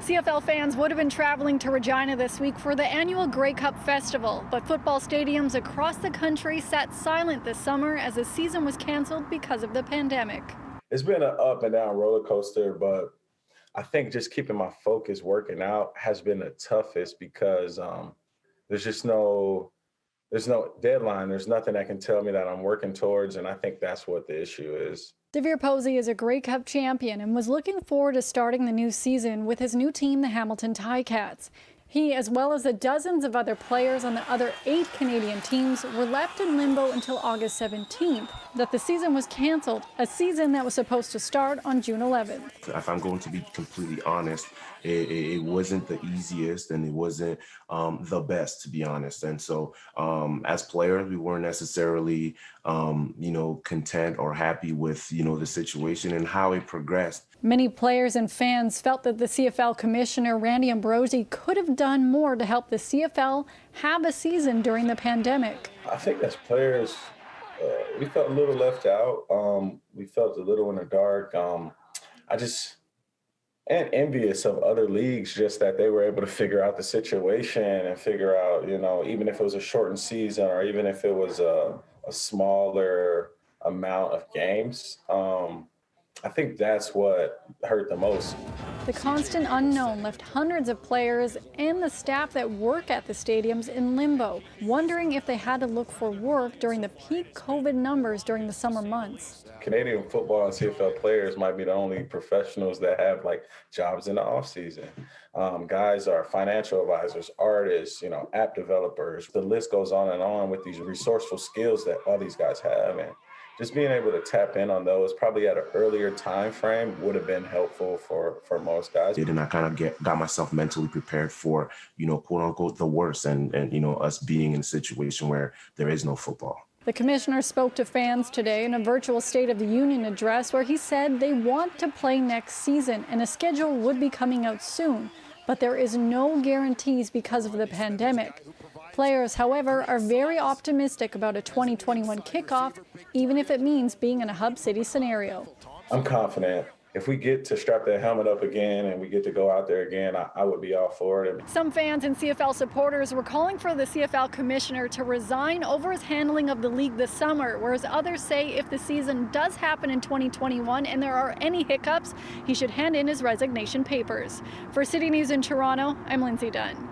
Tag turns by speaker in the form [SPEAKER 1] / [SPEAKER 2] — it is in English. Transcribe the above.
[SPEAKER 1] CFL fans would have been traveling to Regina this week for the annual Grey Cup Festival, but football stadiums across the country sat silent this summer as the season was canceled because of the pandemic.
[SPEAKER 2] It's been an up and down roller coaster, but I think just keeping my focus working out has been the toughest because there's just there's no deadline. There's nothing that can tell me that I'm working towards, and I think that's what the issue is.
[SPEAKER 1] DeVere Posey is a Grey Cup champion and was looking forward to starting the new season with his new team, the Hamilton Ticats. He, as well as the dozens of other players on the other 8 Canadian teams, were left in limbo until August 17th, that the season was canceled, a season that was supposed to start on June 11th.
[SPEAKER 3] If I'm going to be completely honest, it wasn't the easiest and it wasn't the best, to be honest. And so as players, we weren't necessarily, content or happy with, the situation and how it progressed.
[SPEAKER 1] Many players and fans felt that the CFL commissioner, Randy Ambrosie, could have done more to help the CFL have a season during the pandemic.
[SPEAKER 2] I think as players, we felt a little left out. We felt a little in the dark. And envious of other leagues, just that they were able to figure out the situation and figure out, even if it was a shortened season or even if it was a smaller amount of games. I think that's what hurt the most.
[SPEAKER 1] The constant unknown left hundreds of players and the staff that work at the stadiums in limbo, wondering if they had to look for work during the peak COVID numbers during the summer months.
[SPEAKER 2] Canadian football and CFL players might be the only professionals that have jobs in the off season. Guys are financial advisors, artists, app developers. The list goes on with these resourceful skills that all these guys have. And just being able to tap in on those probably at an earlier time frame would have been helpful for most guys.
[SPEAKER 3] And I kind of got myself mentally prepared for, quote unquote, the worst and us being in a situation where there is no football.
[SPEAKER 1] The commissioner spoke to fans today in a virtual State of the Union address where he said they want to play next season and a schedule would be coming out soon, but there is no guarantees because of the pandemic. Players, however, are very optimistic about a 2021 kickoff, even if it means being in a hub city scenario.
[SPEAKER 2] I'm confident. If we get to strap that helmet up again and we get to go out there again, I would be all for it.
[SPEAKER 1] Some fans and CFL supporters were calling for the CFL commissioner to resign over his handling of the league this summer, whereas others say if the season does happen in 2021 and there are any hiccups, he should hand in his resignation papers. For City News in Toronto, I'm Lindsay Dunn.